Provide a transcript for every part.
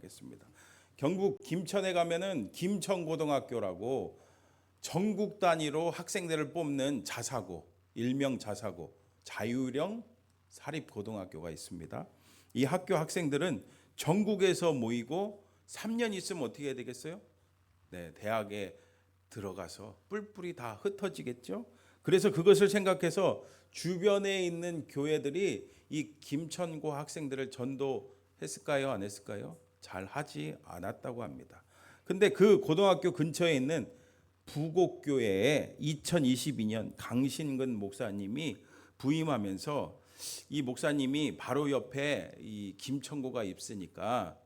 하겠습니다. 경북 김천에 가면은 김천고등학교라고 전국 단위로 학생들을 뽑는 자사고, 일명 자사고, 자유형 사립고등학교가 있습니다. 이 학교 학생들은 전국에서 모이고 3년 있으면 어떻게 해야 되겠어요? 네, 대학에 들어가서 뿔뿔이 다 흩어지겠죠. 그래서 그것을 생각해서 주변에 있는 교회들이 이 김천고 학생들을 전도했을까요? 안 했을까요? 잘 하지 않았다고 합니다. 근데 그 고등학교 근처에 있는 부곡교회에 2022년 강신근 목사님이 부임하면서 이 목사님이 바로 옆에 이 김천고가 있으니까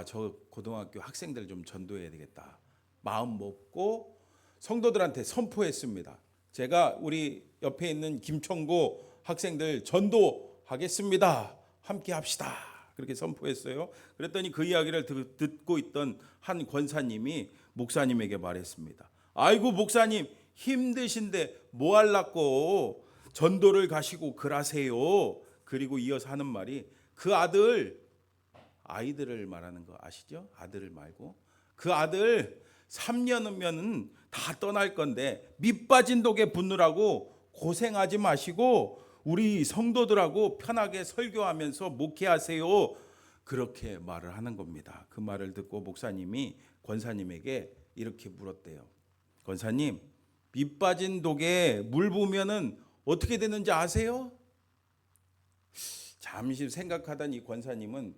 저 고등학교 학생들 좀 전도해야 되겠다 마음 먹고 성도들한테 선포했습니다. 제가 우리 옆에 있는 김천고 학생들 전도하겠습니다. 함께 합시다. 그렇게 선포했어요. 그랬더니 그 이야기를 듣고 있던 한 권사님이 목사님에게 말했습니다. 아이고 목사님 힘드신데 뭐 할라고 전도를 가시고 그러세요. 그리고 이어서 하는 말이 그 아이들을 말하는 거 아시죠? 아들을 말고 그 아들 3년 후면은 다 떠날 건데 밑빠진 독에 붙느라고 고생하지 마시고 우리 성도들하고 편하게 설교하면서 목회하세요. 그렇게 말을 하는 겁니다. 그 말을 듣고 목사님이 권사님에게 이렇게 물었대요. 권사님, 밑빠진 독에 물 부으면은 어떻게 되는지 아세요? 잠시 생각하던 이 권사님은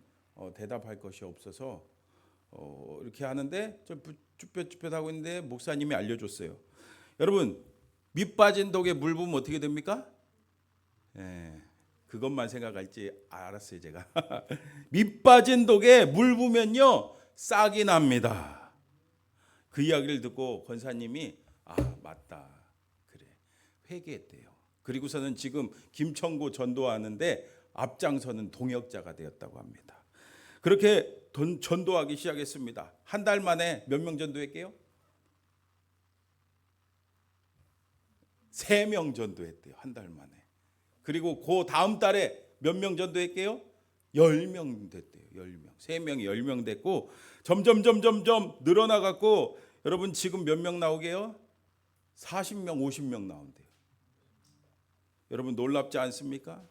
대답할 것이 없어서 이렇게 하는데 쭈뼛쭈뼛 하고 있는데 목사님이 알려줬어요. 여러분, 밑빠진 독에 물 부으면 어떻게 됩니까? 그것만 생각할지 알았어요 제가. 밑빠진 독에 물 부으면요 싹이 납니다. 그 이야기를 듣고 권사님이 맞다 그래 회개했대요. 그리고서는 지금 김천고 전도하는데 앞장서는 동역자가 되었다고 합니다. 그렇게 전도하기 시작했습니다. 한 달 만에 몇 명 전도했게요? 3명 전도했대요. 한 달 만에. 그리고 그 다음 달에 몇 명 전도했게요? 10명 됐대요. 10명. 3명이 10명 됐고 점점 늘어나갖고 여러분 지금 몇 명 나오게요? 40명, 50명 나온대요. 여러분 놀랍지 않습니까?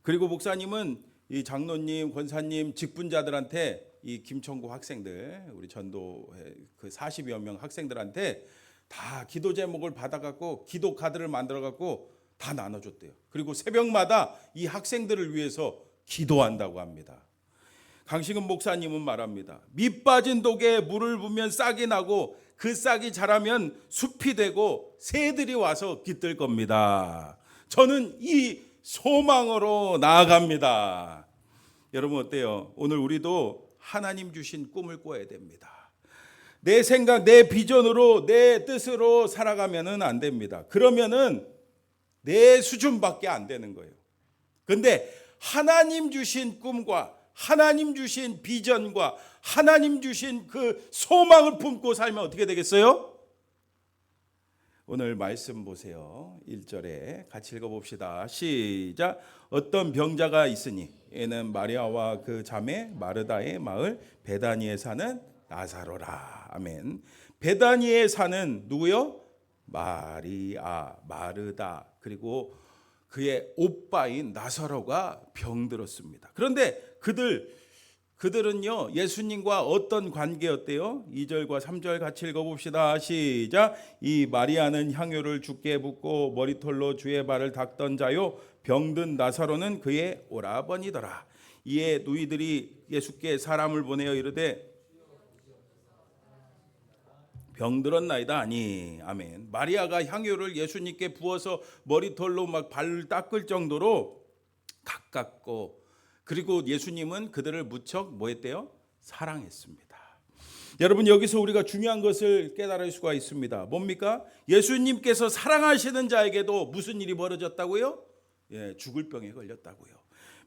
그리고 목사님은 이 장로님, 권사님, 직분자들한테 이 김천고 학생들, 우리 전도회 그 40여 명 학생들한테 다 기도 제목을 받아갖고 기도 카드를 만들어갖고 다 나눠줬대요. 그리고 새벽마다 이 학생들을 위해서 기도한다고 합니다. 강신근 목사님은 말합니다. 밑 빠진 독에 물을 부으면 싹이 나고 그 싹이 자라면 숲이 되고 새들이 와서 깃들 겁니다. 저는 이 소망으로 나아갑니다. 여러분 어때요? 오늘 우리도 하나님 주신 꿈을 꿔야 됩니다. 내 생각, 내 비전으로, 내 뜻으로 살아가면은 안 됩니다. 그러면은 내 수준밖에 안 되는 거예요. 근데 하나님 주신 꿈과 하나님 주신 비전과 하나님 주신 그 소망을 품고 살면 어떻게 되겠어요? 오늘 말씀 보세요. 1절에 같이 읽어봅시다. 시작. 어떤 병자가 있으니 이는 마리아와 그 자매 마르다의 마을 베다니에 사는 나사로라. 아멘. 베다니에 사는 누구요? 마리아, 마르다 그리고 그의 오빠인 나사로가 병들었습니다. 그런데 그들은요 예수님과 어떤 관계였대요? 2절과 3절 같이 읽어봅시다. 시작. 이 마리아는 향유를 주께 붓고 머리털로 주의 발을 닦던 자요 병든 나사로는 그의 오라버니더라. 이에 누이들이 예수께 사람을 보내어 이르되 병들었나이다 아니. 아멘. 마리아가 향유를 예수님께 부어서 머리털로 막 발을 닦을 정도로 가깝고 그리고 예수님은 그들을 무척 뭐 했대요? 사랑했습니다. 여러분 여기서 우리가 중요한 것을 깨달을 수가 있습니다. 뭡니까? 예수님께서 사랑하시는 자에게도 무슨 일이 벌어졌다고요? 죽을 병에 걸렸다고요.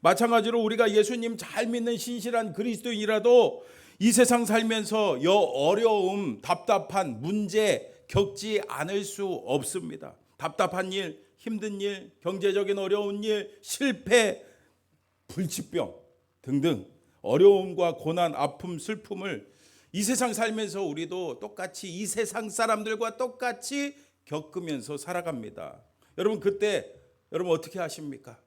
마찬가지로 우리가 예수님 잘 믿는 신실한 그리스도인이라도 이 세상 살면서 어려움, 답답한 문제 겪지 않을 수 없습니다. 답답한 일, 힘든 일, 경제적인 어려운 일, 실패, 불치병 등등 어려움과 고난, 아픔, 슬픔을 이 세상 살면서 우리도 똑같이 이 세상 사람들과 똑같이 겪으면서 살아갑니다. 여러분 그때 여러분 어떻게 하십니까?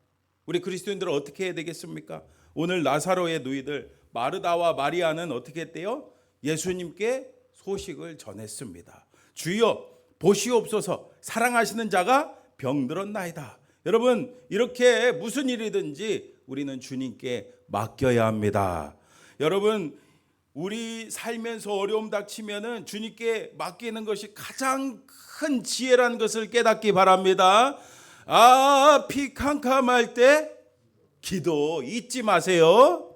우리 그리스도인들은 어떻게 해야 되겠습니까? 오늘 나사로의 누이들 마르다와 마리아는 어떻게 했대요? 예수님께 소식을 전했습니다. 주여 보시옵소서, 사랑하시는 자가 병들었나이다. 여러분 이렇게 무슨 일이든지 우리는 주님께 맡겨야 합니다. 여러분 우리 살면서 어려움 닥치면은 주님께 맡기는 것이 가장 큰 지혜라는 것을 깨닫기 바랍니다. 피 캄캄할 때 기도 잊지 마세요.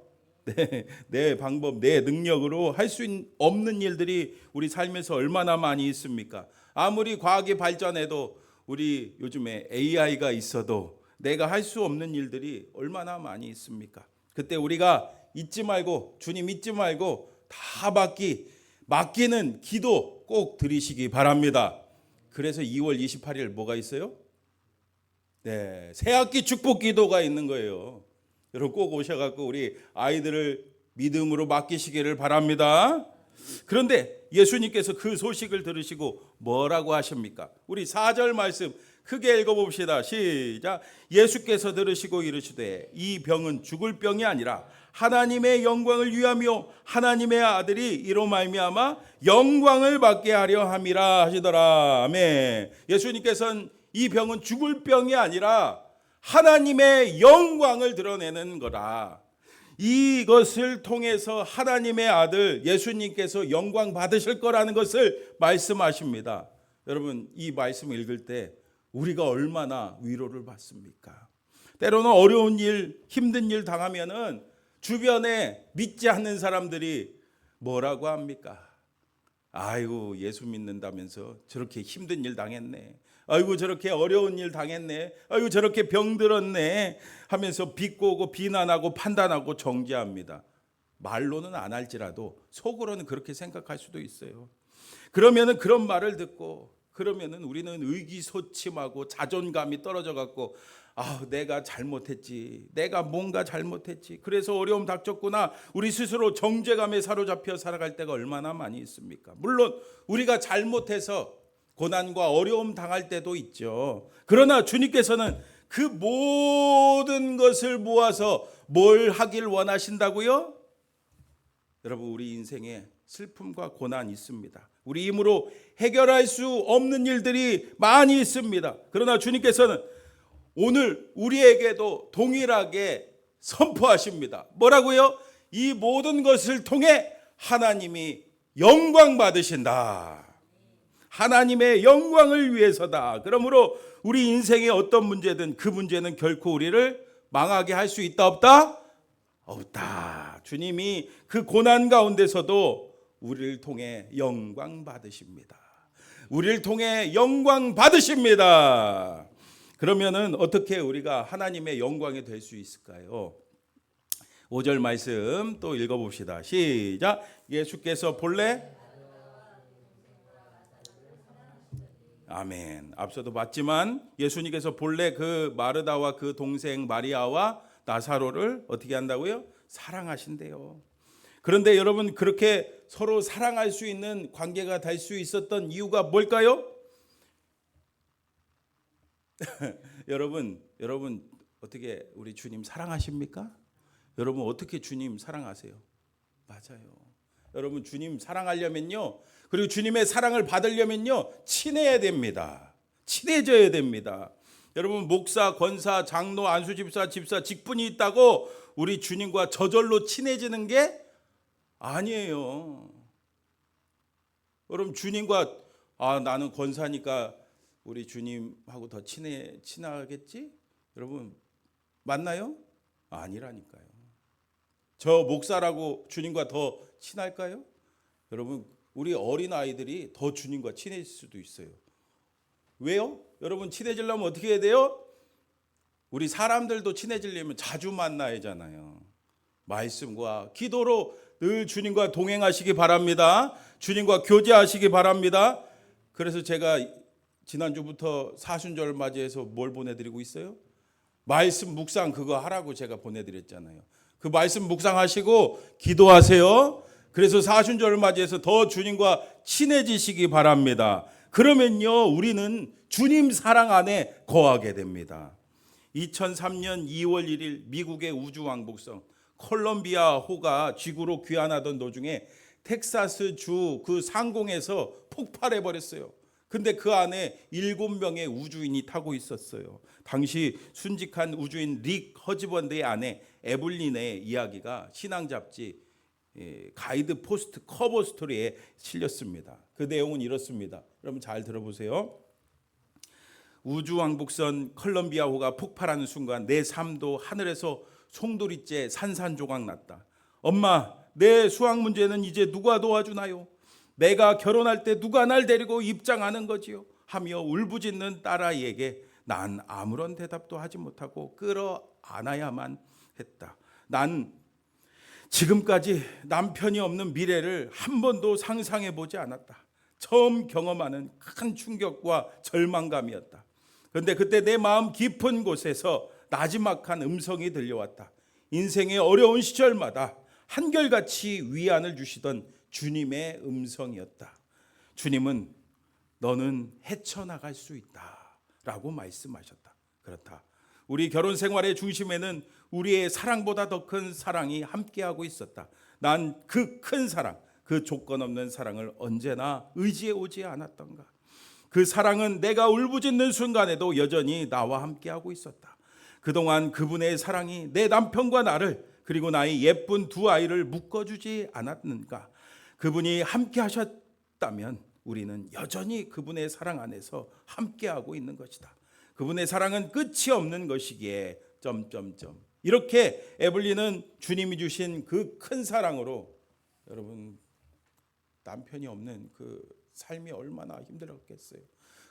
내 방법, 내 능력으로 할 수 없는 일들이 우리 삶에서 얼마나 많이 있습니까? 아무리 과학이 발전해도 우리 요즘에 AI가 있어도 내가 할 수 없는 일들이 얼마나 많이 있습니까? 그때 우리가 잊지 말고, 주님 잊지 말고 다 맡기는 기도 꼭 드리시기 바랍니다. 그래서 2월 28일 뭐가 있어요? 네, 새학기 축복 기도가 있는 거예요. 여러분 꼭 오셔갖고 우리 아이들을 믿음으로 맡기시기를 바랍니다. 그런데 예수님께서 그 소식을 들으시고 뭐라고 하십니까? 우리 4절 말씀 크게 읽어봅시다. 시작. 예수께서 들으시고 이르시되 이 병은 죽을 병이 아니라 하나님의 영광을 위하며 하나님의 아들이 이로 말미암아 영광을 받게 하려 함이라 하시더라. 아멘. 예수님께서는 이 병은 죽을 병이 아니라 하나님의 영광을 드러내는 거다. 이것을 통해서 하나님의 아들 예수님께서 영광 받으실 거라는 것을 말씀하십니다. 여러분 이 말씀을 읽을 때 우리가 얼마나 위로를 받습니까? 때로는 어려운 일, 힘든 일 당하면은 주변에 믿지 않는 사람들이 뭐라고 합니까? 아이고 예수 믿는다면서 저렇게 힘든 일 당했네. 아이고 저렇게 어려운 일 당했네. 아이고 저렇게 병들었네 하면서 비꼬고 비난하고 판단하고 정죄합니다. 말로는 안 할지라도 속으로는 그렇게 생각할 수도 있어요. 그러면은 그런 말을 듣고 그러면은 우리는 의기소침하고 자존감이 떨어져 갖고 내가 잘못했지. 내가 뭔가 잘못했지. 그래서 어려움 닥쳤구나. 우리 스스로 정죄감에 사로잡혀 살아갈 때가 얼마나 많이 있습니까? 물론 우리가 잘못해서 고난과 어려움 당할 때도 있죠. 그러나 주님께서는 그 모든 것을 모아서 뭘 하길 원하신다고요? 여러분 우리 인생에 슬픔과 고난이 있습니다. 우리 힘으로 해결할 수 없는 일들이 많이 있습니다. 그러나 주님께서는 오늘 우리에게도 동일하게 선포하십니다. 뭐라고요? 이 모든 것을 통해 하나님이 영광 받으신다. 하나님의 영광을 위해서다. 그러므로 우리 인생의 어떤 문제든 그 문제는 결코 우리를 망하게 할 수 있다 없다? 없다. 주님이 그 고난 가운데서도 우리를 통해 영광 받으십니다. 우리를 통해 영광 받으십니다. 그러면은 어떻게 우리가 하나님의 영광이 될 수 있을까요? 5절 말씀 또 읽어봅시다. 시작. 예수께서 본래 아멘. 앞서도 봤지만 예수님께서 본래 그 마르다와 그 동생 마리아와 나사로를 어떻게 한다고요? 사랑하신대요. 그런데 여러분 그렇게 서로 사랑할 수 있는 관계가 될 수 있었던 이유가 뭘까요? 여러분 어떻게 우리 주님 사랑하십니까? 여러분 어떻게 주님 사랑하세요? 맞아요. 여러분 주님 사랑하려면요. 그리고 주님의 사랑을 받으려면요. 친해야 됩니다. 친해져야 됩니다. 여러분 목사, 권사, 장로, 안수집사, 집사, 직분이 있다고 우리 주님과 저절로 친해지는 게 아니에요. 여러분 주님과 나는 권사니까 우리 주님하고 더 친하겠지? 여러분 맞나요? 아니라니까요. 저 목사라고 주님과 더 친할까요? 여러분 우리 어린 아이들이 더 주님과 친해질 수도 있어요. 왜요? 여러분 친해지려면 어떻게 해야 돼요? 우리 사람들도 친해지려면 자주 만나야 하잖아요. 말씀과 기도로 늘 주님과 동행하시기 바랍니다. 주님과 교제하시기 바랍니다. 그래서 제가 지난주부터 사순절 맞이해서 뭘 보내드리고 있어요? 말씀 묵상 그거 하라고 제가 보내드렸잖아요. 그 말씀 묵상하시고 기도하세요. 그래서 사순절을 맞이해서 더 주님과 친해지시기 바랍니다. 그러면요, 우리는 주님 사랑 안에 거하게 됩니다. 2003년 2월 1일 미국의 우주왕복선 콜럼비아호가 지구로 귀환하던 도중에 텍사스 주 그 상공에서 폭발해 버렸어요. 근데 그 안에 7명의 우주인이 타고 있었어요. 당시 순직한 우주인 릭 허즈번드의 아내 에블린의 이야기가 신앙 잡지 가이드 포스트 커버 스토리에 실렸습니다. 그 내용은 이렇습니다. 여러분 잘 들어보세요. 우주왕복선 콜럼비아호가 폭발하는 순간 내 삶도 하늘에서 송두리째 산산조각 났다. 엄마, 내 수학 문제는 이제 누가 도와주나요? 내가 결혼할 때 누가 날 데리고 입장하는 거지요? 하며 울부짖는 딸아이에게 난 아무런 대답도 하지 못하고 끌어안아야만 했다. 난 지금까지 남편이 없는 미래를 한 번도 상상해 보지 않았다. 처음 경험하는 큰 충격과 절망감이었다. 그런데 그때 내 마음 깊은 곳에서 나지막한 음성이 들려왔다. 인생의 어려운 시절마다 한결같이 위안을 주시던 주님의 음성이었다. 주님은 너는 헤쳐나갈 수 있다 라고 말씀하셨다. 그렇다. 우리 결혼 생활의 중심에는 우리의 사랑보다 더 큰 사랑이 함께하고 있었다. 난 그 큰 사랑, 그 조건 없는 사랑을 언제나 의지해 오지 않았던가. 그 사랑은 내가 울부짖는 순간에도 여전히 나와 함께하고 있었다. 그동안 그분의 사랑이 내 남편과 나를 그리고 나의 예쁜 두 아이를 묶어주지 않았는가. 그분이 함께 하셨다면 우리는 여전히 그분의 사랑 안에서 함께하고 있는 것이다. 그분의 사랑은 끝이 없는 것이기에 이렇게 에블린은 주님이 주신 그 큰 사랑으로 여러분 남편이 없는 그 삶이 얼마나 힘들었겠어요.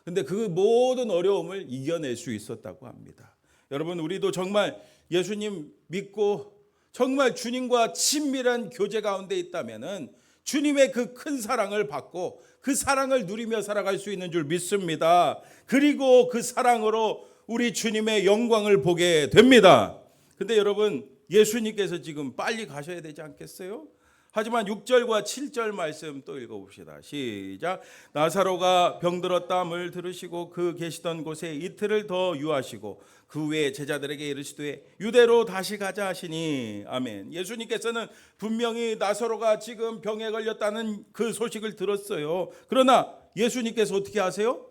근데 그 모든 어려움을 이겨낼 수 있었다고 합니다. 여러분 우리도 정말 예수님 믿고 정말 주님과 친밀한 교제 가운데 있다면은 주님의 그 큰 사랑을 받고 그 사랑을 누리며 살아갈 수 있는 줄 믿습니다. 그리고 그 사랑으로 우리 주님의 영광을 보게 됩니다. 근데 여러분 예수님께서 지금 빨리 가셔야 되지 않겠어요? 하지만 6절과 7절 말씀 또 읽어봅시다. 시작. 나사로가 병들었다함을 들으시고 그 계시던 곳에 이틀을 더 유하시고 그 후에 제자들에게 이르시되 유대로 다시 가자 하시니 아멘. 예수님께서는 분명히 나사로가 지금 병에 걸렸다는 그 소식을 들었어요. 그러나 예수님께서 어떻게 하세요?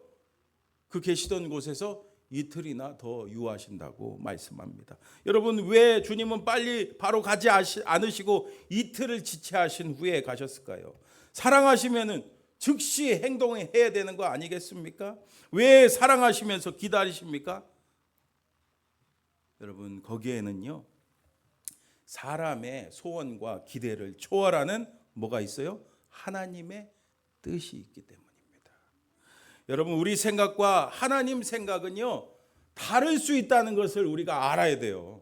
그 계시던 곳에서 이틀이나 더 유하신다고 말씀합니다. 여러분 왜 주님은 빨리 바로 가지 않으시고 이틀을 지체하신 후에 가셨을까요? 사랑하시면은 즉시 행동을 해야 되는 거 아니겠습니까? 왜 사랑하시면서 기다리십니까? 여러분 거기에는요 사람의 소원과 기대를 초월하는 뭐가 있어요? 하나님의 뜻이 있기 때문입니다. 여러분 우리 생각과 하나님 생각은요 다를 수 있다는 것을 우리가 알아야 돼요.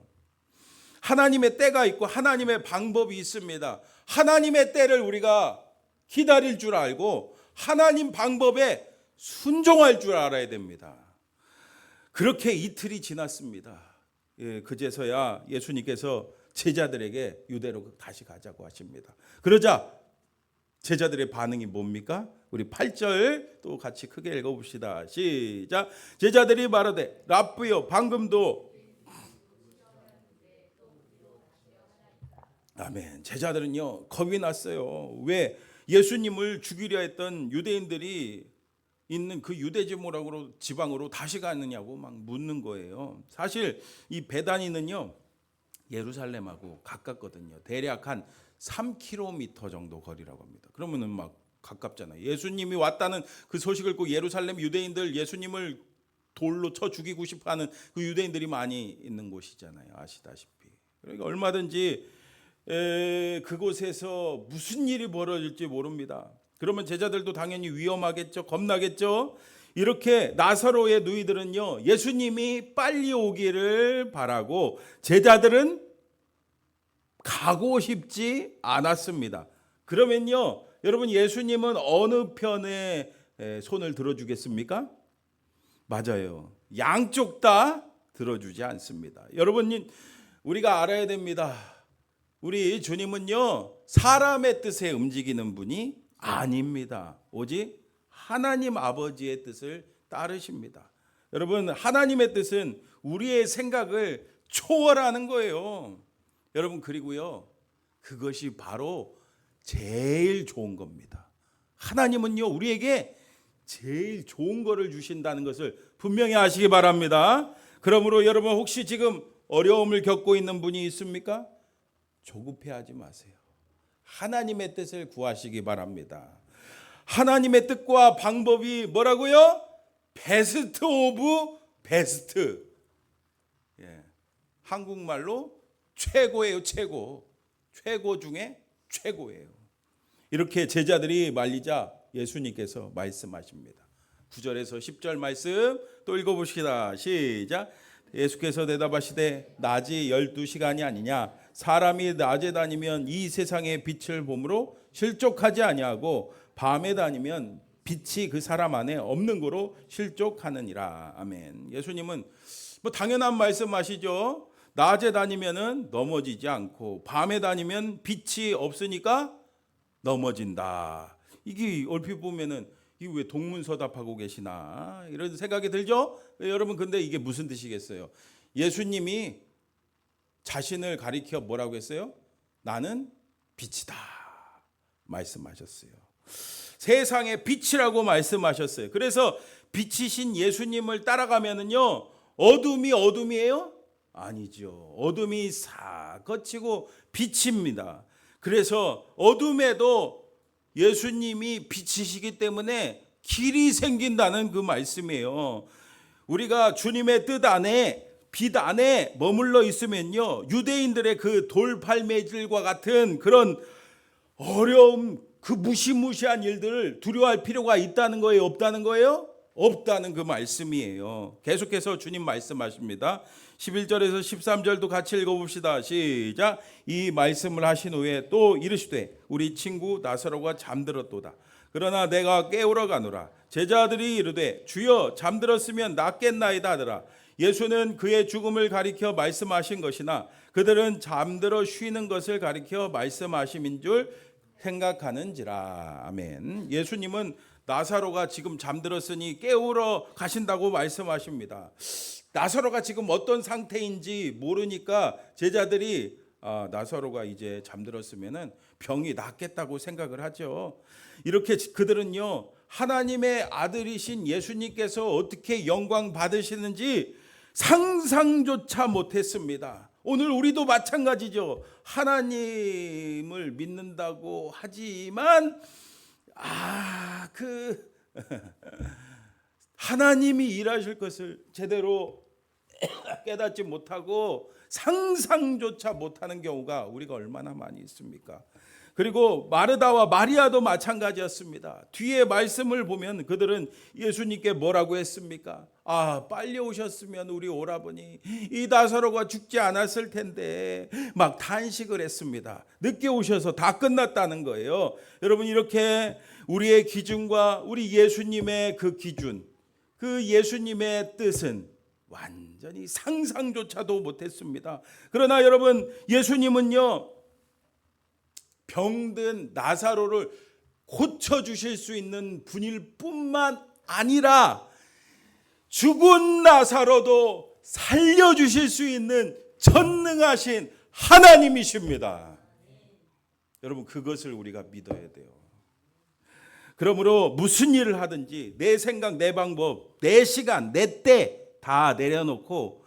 하나님의 때가 있고 하나님의 방법이 있습니다. 하나님의 때를 우리가 기다릴 줄 알고 하나님 방법에 순종할 줄 알아야 됩니다. 그렇게 이틀이 지났습니다. 그제서야 예수님께서 제자들에게 유대로 다시 가자고 하십니다. 그러자 제자들의 반응이 뭡니까? 우리 8절 또 같이 크게 읽어봅시다. 시작. 제자들이 말하되 라삐요 방금도 아멘. 제자들은요 겁이 났어요. 왜? 예수님을 죽이려 했던 유대인들이 있는 그 유대 지방으로 다시 가느냐고 막 묻는 거예요. 사실 이 베다니는요 예루살렘하고 가깝거든요. 대략 한 3km 정도 거리라고 합니다. 그러면은 막 가깝잖아요. 예수님이 왔다는 그 소식을 듣고 예루살렘 유대인들 예수님을 돌로 쳐 죽이고 싶어하는 그 유대인들이 많이 있는 곳이잖아요. 아시다시피. 그러니까 얼마든지 그곳에서 무슨 일이 벌어질지 모릅니다. 그러면 제자들도 당연히 위험하겠죠. 겁나겠죠. 이렇게 나사로의 누이들은요 예수님이 빨리 오기를 바라고 제자들은 가고 싶지 않았습니다. 그러면요 여러분 예수님은 어느 편에 손을 들어주겠습니까? 맞아요. 양쪽 다 들어주지 않습니다. 여러분 우리가 알아야 됩니다. 우리 주님은요, 사람의 뜻에 움직이는 분이 아닙니다. 오직 하나님 아버지의 뜻을 따르십니다. 여러분, 하나님의 뜻은 우리의 생각을 초월하는 거예요. 여러분, 그리고요, 그것이 바로 제일 좋은 겁니다. 하나님은요, 우리에게 제일 좋은 거를 주신다는 것을 분명히 아시기 바랍니다. 그러므로 여러분, 혹시 지금 어려움을 겪고 있는 분이 있습니까? 조급해하지 마세요. 하나님의 뜻을 구하시기 바랍니다. 하나님의 뜻과 방법이 뭐라고요? 베스트 오브 베스트. 한국말로 최고예요, 최고. 최고 중에 최고예요. 이렇게 제자들이 말리자 예수님께서 말씀하십니다. 9절에서 10절 말씀 또 읽어봅시다. 시작. 예수께서 대답하시되 낮이 12시간이 아니냐? 사람이 낮에 다니면 이 세상의 빛을 보므로 실족하지 아니하고 밤에 다니면 빛이 그 사람 안에 없는 거로 실족하느니라. 아멘. 예수님은 뭐 당연한 말씀하시죠. 낮에 다니면은 넘어지지 않고 밤에 다니면 빛이 없으니까 넘어진다. 이게 얼핏 보면은 이게 왜 동문서답하고 계시나 이런 생각이 들죠? 여러분, 근데 이게 무슨 뜻이겠어요? 예수님이 자신을 가리켜 뭐라고 했어요? 나는 빛이다 말씀하셨어요. 세상의 빛이라고 말씀하셨어요. 그래서 빛이신 예수님을 따라가면은요, 어둠이에요? 아니죠. 어둠이 싹 거치고 빛입니다. 그래서 어둠에도 예수님이 빛이시기 때문에 길이 생긴다는 그 말씀이에요. 우리가 주님의 뜻 안에, 빛 안에 머물러 있으면요, 유대인들의 그 돌팔매질과 같은 그런 어려움, 그 무시무시한 일들을 두려워할 필요가 있다는 거예요? 없다는 거예요? 없다는 그 말씀이에요. 계속해서 주님 말씀하십니다. 11절에서 13절도 같이 읽어봅시다. 시작. 이 말씀을 하신 후에 또 이르시되 우리 친구 나사로가 잠들었도다. 그러나 내가 깨우러 가노라. 제자들이 이르되 주여 잠들었으면 낫겠나이다 하더라. 예수는 그의 죽음을 가리켜 말씀하신 것이나 그들은 잠들어 쉬는 것을 가리켜 말씀하심인 줄 생각하는지라. 아멘. 예수님은 나사로가 지금 잠들었으니 깨우러 가신다고 말씀하십니다. 나사로가 지금 어떤 상태인지 모르니까 제자들이 나사로가 이제 잠들었으면은 병이 낫겠다고 생각을 하죠. 이렇게 그들은요, 하나님의 아들이신 예수님께서 어떻게 영광 받으시는지 상상조차 못했습니다. 오늘 우리도 마찬가지죠. 하나님을 믿는다고 하지만 하나님이 일하실 것을 제대로 깨닫지 못하고 상상조차 못하는 경우가 우리가 얼마나 많이 있습니까? 그리고 마르다와 마리아도 마찬가지였습니다. 뒤에 말씀을 보면 그들은 예수님께 뭐라고 했습니까? 빨리 오셨으면 우리 오라버니 이 나사로가 죽지 않았을 텐데 막 탄식을 했습니다. 늦게 오셔서 다 끝났다는 거예요. 여러분, 이렇게 우리의 기준과 우리 예수님의 그 기준, 그 예수님의 뜻은 완전히 상상조차도 못했습니다. 그러나 여러분, 예수님은요, 병든 나사로를 고쳐주실 수 있는 분일 뿐만 아니라 죽은 나사로도 살려주실 수 있는 전능하신 하나님이십니다. 여러분, 그것을 우리가 믿어야 돼요. 그러므로 무슨 일을 하든지 내 생각, 내 방법, 내 시간, 내 때 다 내려놓고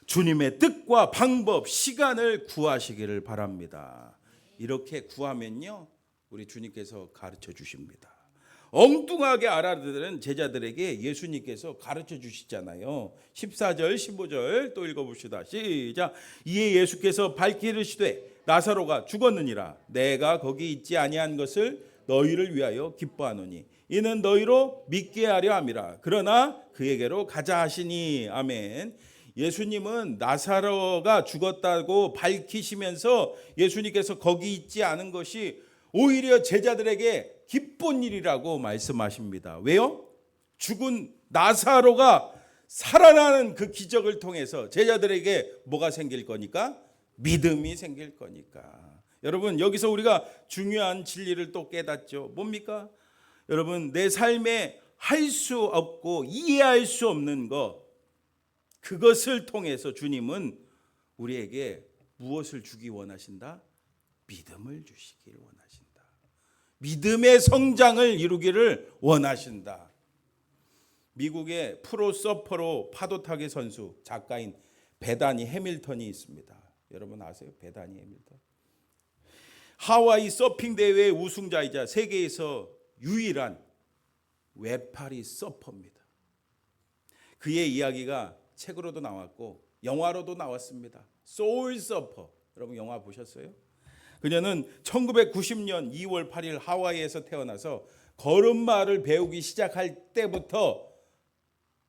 주님의 뜻과 방법, 시간을 구하시기를 바랍니다. 이렇게 구하면요, 우리 주님께서 가르쳐 주십니다. 엉뚱하게 알아들은 제자들에게 예수님께서 가르쳐 주시잖아요. 14절 15절 또 읽어봅시다. 시작. 이에 예수께서 밝히 이르시되 나사로가 죽었느니라. 내가 거기 있지 아니한 것을 너희를 위하여 기뻐하노니 이는 너희로 믿게 하려 함이라. 그러나 그에게로 가자 하시니. 아멘. 예수님은 나사로가 죽었다고 밝히시면서 예수님께서 거기 있지 않은 것이 오히려 제자들에게 기쁜 일이라고 말씀하십니다. 왜요? 죽은 나사로가 살아나는 그 기적을 통해서 제자들에게 뭐가 생길 거니까? 믿음이 생길 거니까. 여러분, 여기서 우리가 중요한 진리를 또 깨닫죠. 뭡니까? 여러분, 내 삶에 할 수 없고 이해할 수 없는 것, 그것을 통해서 주님은 우리에게 무엇을 주기 원하신다? 믿음을 주시길 원하신다. 믿음의 성장을 이루기를 원하신다. 미국의 프로 서퍼로 파도타기 선수, 작가인 베다니 해밀턴이 있습니다. 여러분 아세요? 베다니 해밀턴. 하와이 서핑 대회 우승자이자 세계에서 유일한 외파리 서퍼입니다. 그의 이야기가 책으로도 나왔고 영화로도 나왔습니다. 소울 서퍼. 여러분 영화 보셨어요? 그녀는 1990년 2월 8일 하와이에서 태어나서 걸음마를 배우기 시작할 때부터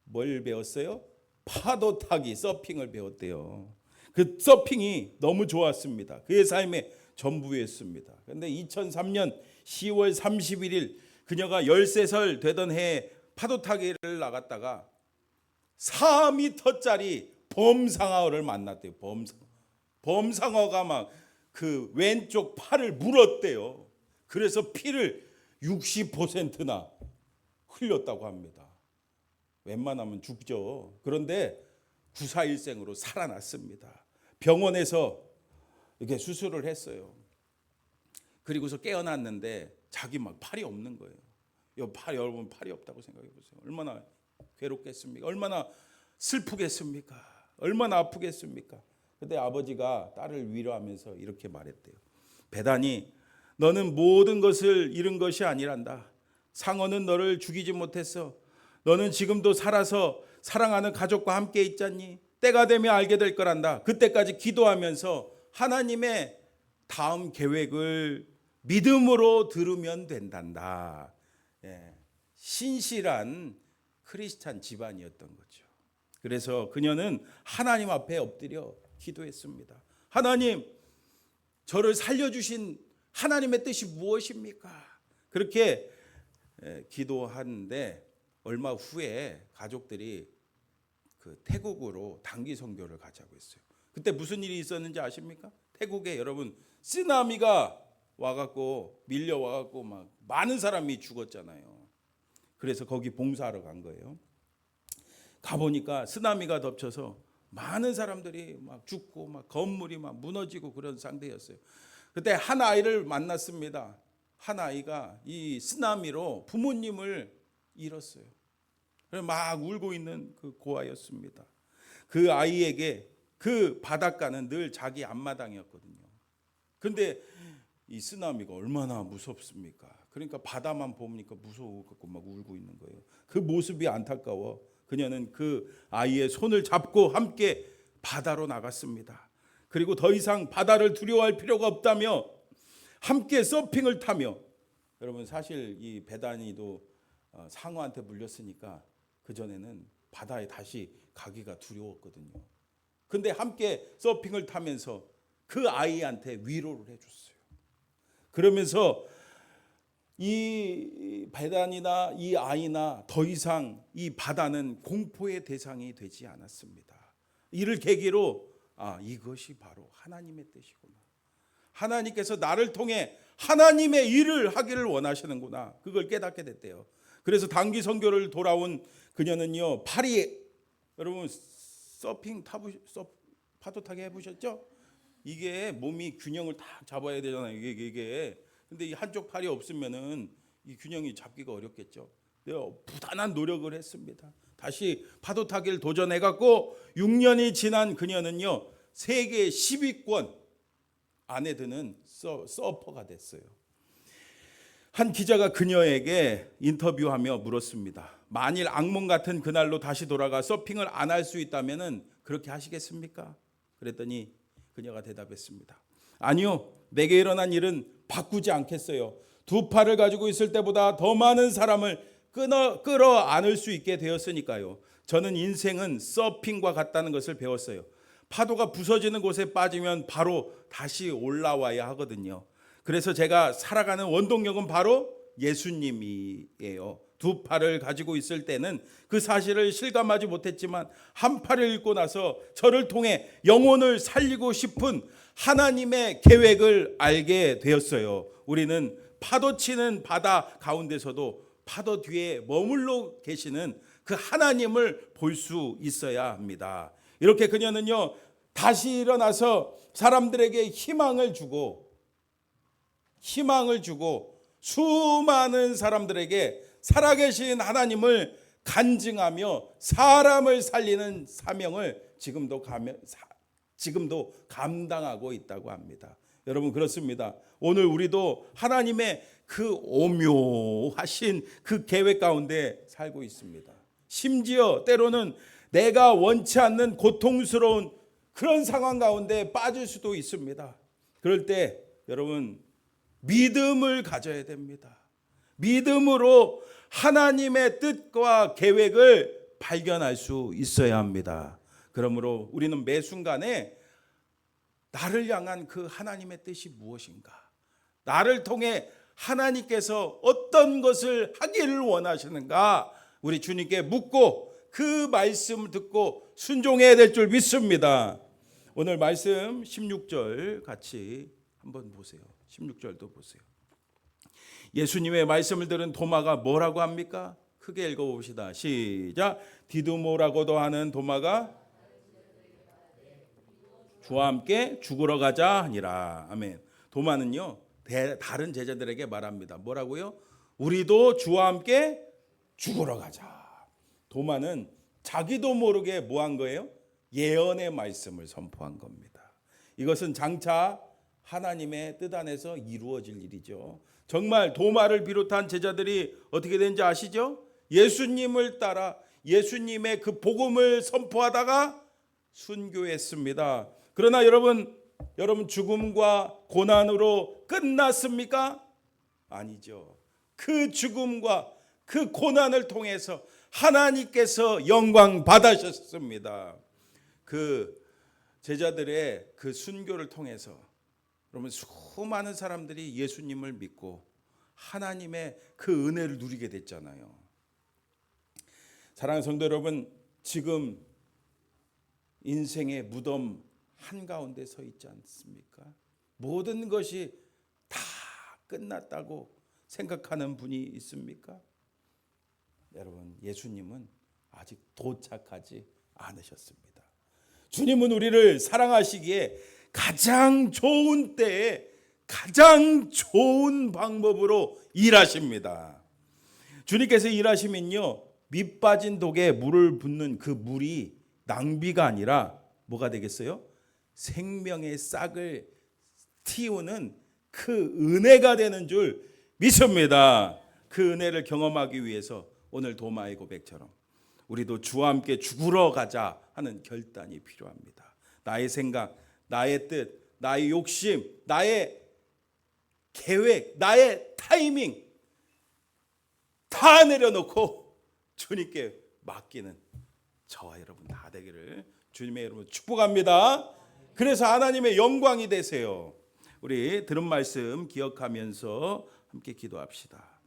뭘 배웠어요? 파도 타기, 서핑을 배웠대요. 그 서핑이 너무 좋았습니다. 그의 삶의 전부였습니다. 그런데 2003년 10월 31일 그녀가 13살 되던 해에 파도 타기를 나갔다가 4m짜리 범상어를 만났대요. 범상어가 막 그 왼쪽 팔을 물었대요. 그래서 피를 60%나 흘렸다고 합니다. 웬만하면 죽죠. 그런데 구사일생으로 살아났습니다. 병원에서 이렇게 수술을 했어요. 그리고서 깨어났는데 자기 막 팔이 없는 거예요. 여러분 팔이 없다고 생각해 보세요. 얼마나 괴롭겠습니까? 얼마나 슬프겠습니까? 얼마나 아프겠습니까? 그때 아버지가 딸을 위로하면서 이렇게 말했대요. 베다니, 너는 모든 것을 잃은 것이 아니란다. 상어는 너를 죽이지 못했어. 너는 지금도 살아서 사랑하는 가족과 함께 있잖니. 때가 되면 알게 될 거란다. 그때까지 기도하면서 하나님의 다음 계획을 믿음으로 들으면 된단다. 예, 신실한 크리스찬 집안이었던 거죠. 그래서 그녀는 하나님 앞에 엎드려 기도했습니다. 하나님, 저를 살려주신 하나님의 뜻이 무엇입니까? 그렇게 기도하는데 얼마 후에 가족들이 그 태국으로 단기 선교를 가자고 했어요. 그때 무슨 일이 있었는지 아십니까? 태국에 여러분 쓰나미가 와갖고 밀려와갖고 막 많은 사람이 죽었잖아요. 그래서 거기 봉사하러 간 거예요. 가보니까 쓰나미가 덮쳐서 많은 사람들이 막 죽고 막 건물이 막 무너지고 그런 상태였어요. 그때 한 아이를 만났습니다. 한 아이가 이 쓰나미로 부모님을 잃었어요. 그래서 막 울고 있는 그 고아였습니다. 그 아이에게 그 바닷가는 늘 자기 앞마당이었거든요. 근데 이 쓰나미가 얼마나 무섭습니까? 그러니까 바다만 보니까 무서워갖고 막 울고 있는 거예요. 그 모습이 안타까워 그녀는 그 아이의 손을 잡고 함께 바다로 나갔습니다. 그리고 더 이상 바다를 두려워할 필요가 없다며 함께 서핑을 타며, 여러분 사실 이 베다니도 상어한테 물렸으니까 그전에는 바다에 다시 가기가 두려웠거든요. 근데 함께 서핑을 타면서 그 아이한테 위로를 해줬어요. 그러면서 이 베다니나 이 아이나 더 이상 이 바다는 공포의 대상이 되지 않았습니다. 이를 계기로 이것이 바로 하나님의 뜻이구나. 하나님께서 나를 통해 하나님의 일을 하기를 원하시는구나. 그걸 깨닫게 됐대요. 그래서 단기 선교를 돌아온 그녀는요, 파리, 여러분 서핑 파도 타기 해보셨죠? 이게 몸이 균형을 딱 잡아야 되잖아요. 이게. 근데 이 한쪽 팔이 없으면은 이 균형이 잡기가 어렵겠죠. 내가 부단한 노력을 했습니다. 다시 파도 타기를 도전해 갖고 6년이 지난 그녀는요, 세계 10위권 안에 드는 서퍼가 됐어요. 한 기자가 그녀에게 인터뷰하며 물었습니다. 만일 악몽 같은 그날로 다시 돌아가 서핑을 안 할 수 있다면은 그렇게 하시겠습니까? 그랬더니 그녀가 대답했습니다. 아니요, 내게 일어난 일은 바꾸지 않겠어요. 두 팔을 가지고 있을 때보다 더 많은 사람을 끌어안을 수 있게 되었으니까요. 저는 인생은 서핑과 같다는 것을 배웠어요. 파도가 부서지는 곳에 빠지면 바로 다시 올라와야 하거든요. 그래서 제가 살아가는 원동력은 바로 예수님이에요. 두 팔을 가지고 있을 때는 그 사실을 실감하지 못했지만 한 팔을 읽고 나서 저를 통해 영혼을 살리고 싶은 하나님의 계획을 알게 되었어요. 우리는 파도 치는 바다 가운데서도 파도 뒤에 머물러 계시는 그 하나님을 볼 수 있어야 합니다. 이렇게 그녀는요, 다시 일어나서 사람들에게 희망을 주고 수많은 사람들에게 살아계신 하나님을 간증하며 사람을 살리는 사명을 지금도 감당하고 있다고 합니다. 여러분, 그렇습니다. 오늘 우리도 하나님의 그 오묘하신 그 계획 가운데 살고 있습니다. 심지어 때로는 내가 원치 않는 고통스러운 그런 상황 가운데 빠질 수도 있습니다. 그럴 때 여러분, 믿음을 가져야 됩니다. 믿음으로 하나님의 뜻과 계획을 발견할 수 있어야 합니다. 그러므로 우리는 매 순간에 나를 향한 그 하나님의 뜻이 무엇인가? 나를 통해 하나님께서 어떤 것을 하기를 원하시는가? 우리 주님께 묻고 그 말씀을 듣고 순종해야 될 줄 믿습니다. 오늘 말씀 16절 같이 한번 보세요. 16절도 보세요. 예수님의 말씀을 들은 도마가 뭐라고 합니까? 크게 읽어봅시다. 시작. 디두모라고도 하는 도마가 주와 함께 죽으러 가자 하니라. 아멘. 도마는요, 다른 제자들에게 말합니다. 뭐라고요? 우리도 주와 함께 죽으러 가자. 도마는 자기도 모르게 뭐 한 거예요? 예언의 말씀을 선포한 겁니다. 이것은 장차 하나님의 뜻 안에서 이루어질 일이죠. 정말 도마를 비롯한 제자들이 어떻게 된지 아시죠? 예수님을 따라 예수님의 그 복음을 선포하다가 순교했습니다. 그러나 여러분 죽음과 고난으로 끝났습니까? 아니죠. 그 죽음과 그 고난을 통해서 하나님께서 영광 받으셨습니다. 그 제자들의 그 순교를 통해서 여러분 수많은 사람들이 예수님을 믿고 하나님의 그 은혜를 누리게 됐잖아요. 사랑하는 성도 여러분, 지금 인생의 무덤 한가운데 서 있지 않습니까? 모든 것이 다 끝났다고 생각하는 분이 있습니까? 여러분, 예수님은 아직 도착하지 않으셨습니다. 주님은 우리를 사랑하시기에 가장 좋은 때에 가장 좋은 방법으로 일하십니다. 주님께서 일하시면요, 밑 빠진 독에 물을 붓는 그 물이 낭비가 아니라 뭐가 되겠어요? 생명의 싹을 틔우는 그 은혜가 되는 줄 믿습니다. 그 은혜를 경험하기 위해서 오늘 도마의 고백처럼 우리도 주와 함께 죽으러 가자 하는 결단이 필요합니다. 나의 생각, 나의 뜻, 나의 욕심, 나의 계획, 나의 타이밍 다 내려놓고 주님께 맡기는 저와 여러분 다 되기를 주님의 이름으로 축복합니다. 그래서 하나님의 영광이 되세요. 우리 들은 말씀 기억하면서 함께 기도합시다.